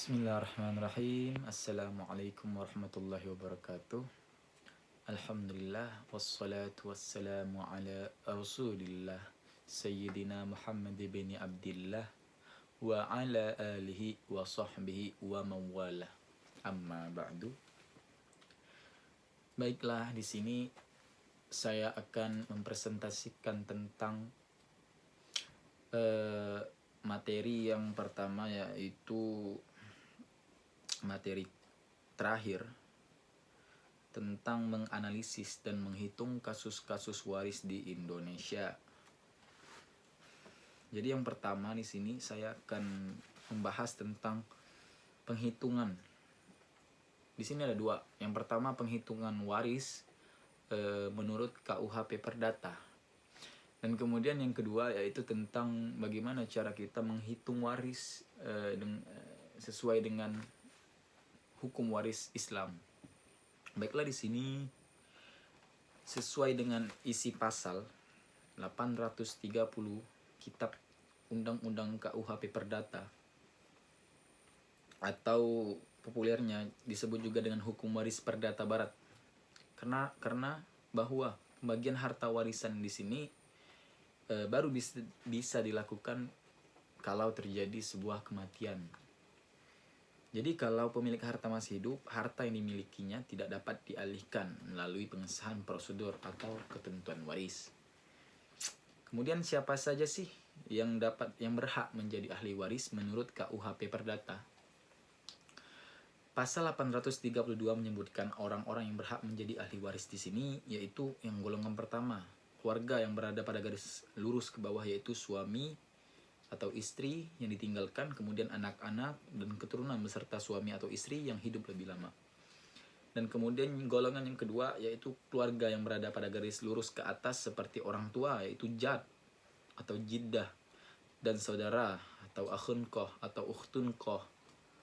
Bismillahirrahmanirrahim. Assalamualaikum warahmatullahi wabarakatuh. Alhamdulillah wassalatu wassalamu ala Rasulillah Sayyidina Muhammad bin Abdillah wa ala alihi wa sahbihi wa mawala. Amma ba'du. Baiklah, di sini saya akan mempresentasikan tentang materi yang pertama, yaitu materi terakhir tentang menganalisis dan menghitung kasus-kasus waris di Indonesia. Jadi yang pertama di sini saya akan membahas tentang penghitungan. Di sini ada dua. Yang pertama penghitungan waris menurut KUHP Perdata. Dan kemudian yang kedua yaitu tentang bagaimana cara kita menghitung waris sesuai dengan hukum waris Islam. Baiklah, di sini sesuai dengan isi pasal 830 Kitab Undang-Undang KUHP Perdata, atau populernya disebut juga dengan hukum waris perdata barat. Karena bahwa pembagian harta warisan di sini baru bisa dilakukan kalau terjadi sebuah kematian. Jadi kalau pemilik harta masih hidup, harta yang dimilikinya tidak dapat dialihkan melalui pengesahan prosedur atau ketentuan waris. Kemudian siapa saja sih yang berhak menjadi ahli waris menurut KUHP Perdata? Pasal 832 menyebutkan orang-orang yang berhak menjadi ahli waris di sini, yaitu yang golongan pertama, keluarga yang berada pada garis lurus ke bawah, yaitu suami atau istri yang ditinggalkan, kemudian anak-anak dan keturunan beserta suami atau istri yang hidup lebih lama. Dan kemudian golongan yang kedua yaitu keluarga yang berada pada garis lurus ke atas seperti orang tua, yaitu jad atau jiddah, dan saudara atau akhun koh atau ukhtun koh,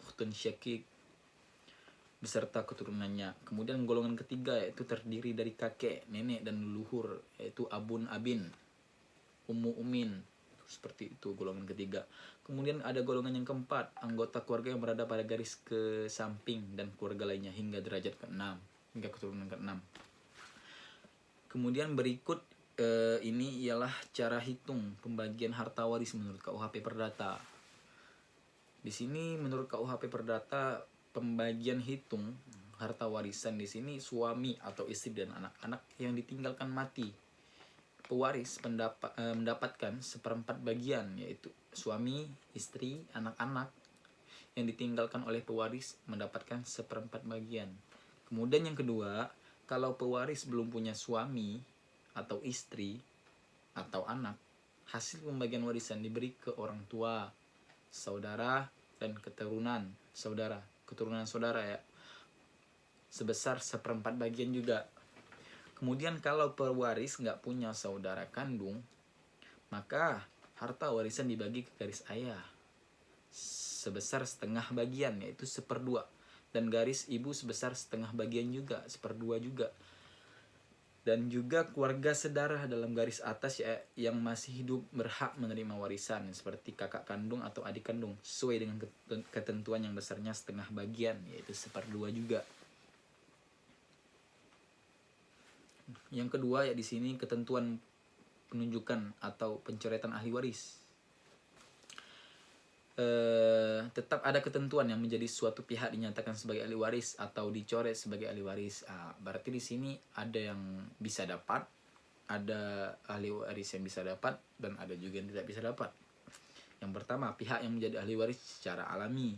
ukhtun syakik beserta keturunannya. Kemudian golongan ketiga yaitu terdiri dari kakek, nenek, dan leluhur, yaitu abun abin, ummu umin. Seperti itu golongan ketiga. Kemudian ada golongan yang keempat, anggota keluarga yang berada pada garis ke samping dan keluarga lainnya hingga derajat ke-6, hingga keturunan ke-6. Kemudian berikut ini ialah cara hitung pembagian harta waris menurut KUHP Perdata. Di sini menurut KUHP Perdata, pembagian hitung harta warisan di sini suami atau istri dan anak-anak yang ditinggalkan mati, pewaris mendapatkan seperempat bagian, yaitu suami, istri, anak-anak yang ditinggalkan oleh pewaris mendapatkan seperempat bagian. Kemudian yang kedua, kalau pewaris belum punya suami atau istri atau anak, hasil pembagian warisan diberi ke orang tua, saudara, dan keturunan saudara ya, sebesar seperempat bagian juga. Kemudian kalau pewaris nggak punya saudara kandung, maka harta warisan dibagi ke garis ayah sebesar setengah bagian, yaitu 1/2, dan garis ibu sebesar setengah bagian juga, 1/2 juga. Dan juga keluarga sedarah dalam garis atas ya, yang masih hidup berhak menerima warisan seperti kakak kandung atau adik kandung sesuai dengan ketentuan yang besarnya setengah bagian, yaitu 1/2 juga. Yang kedua ya di sini ketentuan penunjukan atau pencoretan ahli waris. Tetap ada ketentuan yang menjadi suatu pihak dinyatakan sebagai ahli waris atau dicoret sebagai ahli waris. Berarti di sini ada yang bisa dapat, ada ahli waris yang bisa dapat, dan ada juga yang tidak bisa dapat. Yang pertama, pihak yang menjadi ahli waris secara alami.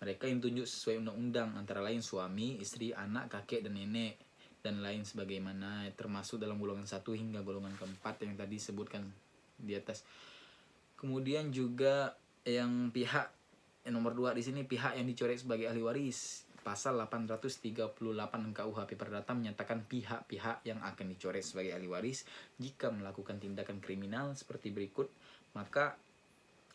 Mereka yang tunjuk sesuai undang-undang, antara lain suami, istri, anak, kakek, dan nenek, dan lain sebagaimana, termasuk dalam golongan 1 hingga golongan keempat yang tadi disebutkan di atas. Kemudian juga yang pihak yang nomor 2 di sini, pihak yang dicoret sebagai ahli waris. Pasal 838 KUHP Perdata menyatakan pihak-pihak yang akan dicoret sebagai ahli waris jika melakukan tindakan kriminal seperti berikut, maka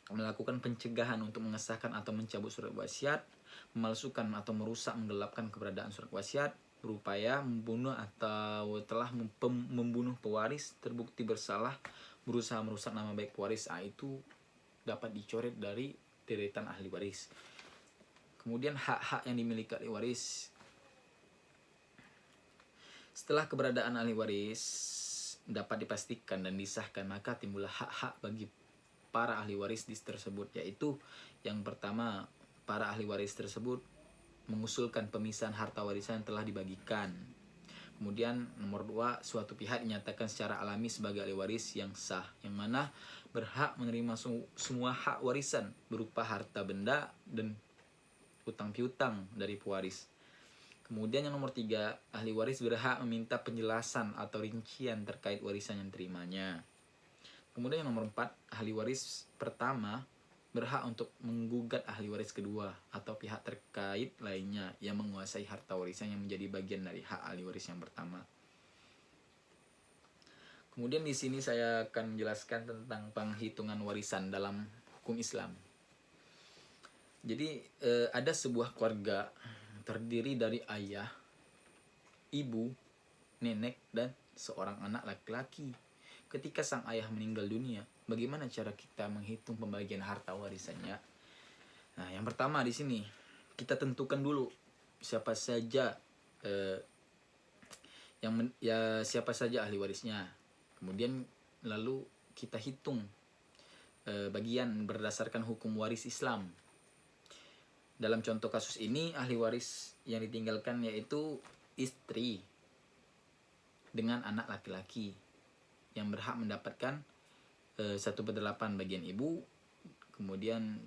melakukan pencegahan untuk mengesahkan atau mencabut surat wasiat, memalsukan atau merusak menggelapkan keberadaan surat wasiat, berupaya membunuh atau telah membunuh pewaris, terbukti bersalah, berusaha merusak nama baik pewaris, itu dapat dicoret dari deretan ahli waris. Kemudian hak-hak yang dimiliki ahli waris. Setelah keberadaan ahli waris dapat dipastikan dan disahkan, maka timbullah hak-hak bagi para ahli waris tersebut, yaitu yang pertama, para ahli waris tersebut mengusulkan pemisahan harta warisan yang telah dibagikan. Kemudian nomor 2, suatu pihak dinyatakan secara alami sebagai ahli waris yang sah, yang mana berhak menerima semua hak warisan berupa harta benda dan utang piutang dari pewaris. Kemudian yang nomor 3, ahli waris berhak meminta penjelasan atau rincian terkait warisan yang terimanya. Kemudian yang nomor 4, ahli waris pertama berhak untuk menggugat ahli waris kedua atau pihak terkait lainnya yang menguasai harta warisan yang menjadi bagian dari hak ahli waris yang pertama. Kemudian di sini saya akan menjelaskan tentang penghitungan warisan dalam hukum Islam. Jadi ada sebuah keluarga terdiri dari ayah, ibu, nenek, dan seorang anak laki-laki. Ketika sang ayah meninggal dunia, bagaimana cara kita menghitung pembagian harta warisannya? Nah, yang pertama di sini kita tentukan dulu siapa saja siapa saja ahli warisnya. Kemudian lalu kita hitung bagian berdasarkan hukum waris Islam. Dalam contoh kasus ini, ahli waris yang ditinggalkan yaitu istri dengan anak laki-laki yang berhak mendapatkan 1/8 bagian ibu, kemudian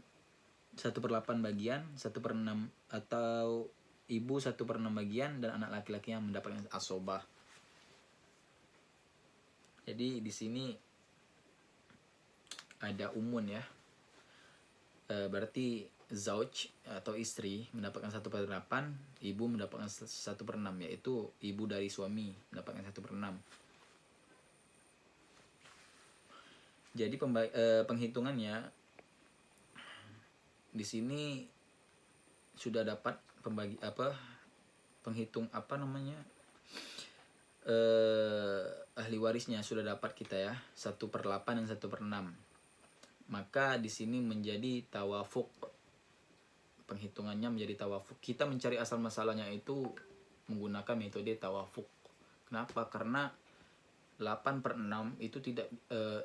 1/8 bagian, 1/6 atau ibu 1/6 bagian, dan anak laki-laki yang mendapatkan asobah. Jadi di sini ada umun ya, berarti zauj atau istri mendapatkan 1/8, ibu mendapatkan 1/6, yaitu ibu dari suami mendapatkan 1/6. Jadi penghitungannya di sini sudah dapat ahli warisnya sudah dapat kita ya, 1/8 dan 1/6. Maka di sini menjadi tawafuk. Penghitungannya menjadi tawafuk. Kita mencari asal masalahnya itu menggunakan metode tawafuk. Kenapa? Karena 8/6 itu tidak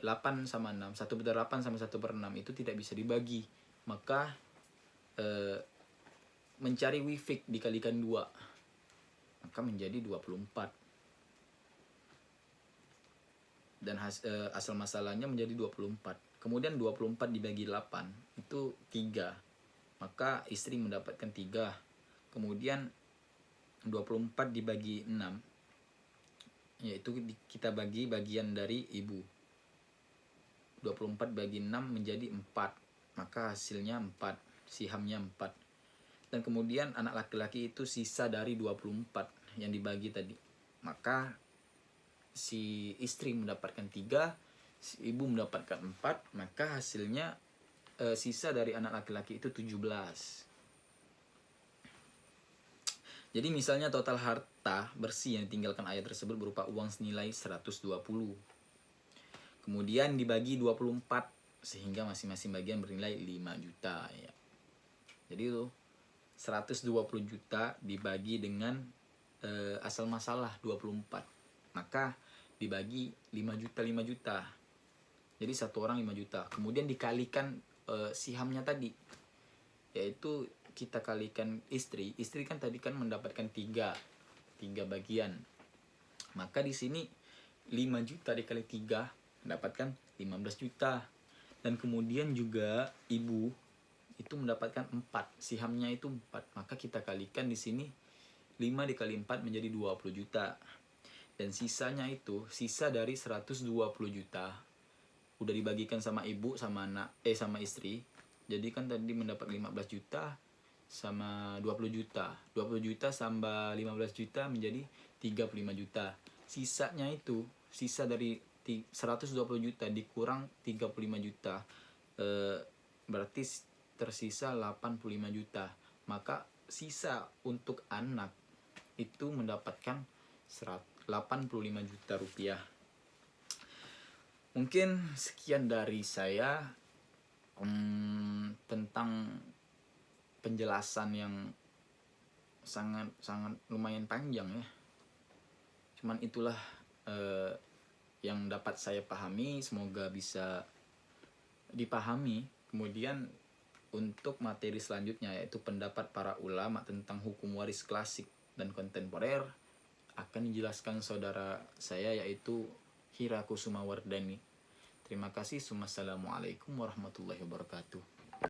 8 sama 6, 1/8 sama 1/6 itu tidak bisa dibagi. Maka mencari wifik dikalikan 2, maka menjadi 24. Dan asal masalahnya menjadi 24. Kemudian 24 dibagi 8 itu 3. Maka istri mendapatkan 3. Kemudian 24 dibagi 6, yaitu kita bagi bagian dari ibu. 24 bagi 6 menjadi 4. Maka hasilnya 4, sihamnya 4. Dan kemudian anak laki-laki itu sisa dari 24 yang dibagi tadi. Maka si istri mendapatkan 3, si ibu mendapatkan 4, maka hasilnya sisa dari anak laki-laki itu 17. Jadi misalnya total harta bersih yang ditinggalkan ayah tersebut berupa uang senilai 120. Kemudian dibagi 24 sehingga masing-masing bagian bernilai 5 juta ya. Jadi itu 120 juta dibagi dengan asal masalah 24. Maka dibagi 5 juta 5 juta. Jadi satu orang 5 juta. Kemudian dikalikan sihamnya tadi, yaitu kita kalikan istri kan tadi kan mendapatkan 3 bagian. Maka di sini 5 juta dikali 3 mendapatkan 15 juta. Dan kemudian juga ibu itu mendapatkan 4, sihamnya itu 4. Maka kita kalikan di sini 5 dikali 4 menjadi 20 juta. Dan sisanya itu sisa dari 120 juta udah dibagikan sama ibu sama sama istri. Jadi kan tadi mendapat 15 juta sama 20 juta. 20 juta tambah 15 juta menjadi 35 juta. Sisanya itu sisa dari 120 juta dikurang 35 juta. Berarti tersisa 85 juta. Maka sisa untuk anak itu mendapatkan 85 juta rupiah. Mungkin sekian dari saya tentang penjelasan yang sangat lumayan panjang ya. Cuman itulah yang dapat saya pahami, semoga bisa dipahami. Kemudian untuk materi selanjutnya, yaitu pendapat para ulama tentang hukum waris klasik dan kontemporer, akan dijelaskan saudara saya, yaitu Hira Kusuma Wardani. Terima kasih. Wassalamualaikum warahmatullahi wabarakatuh.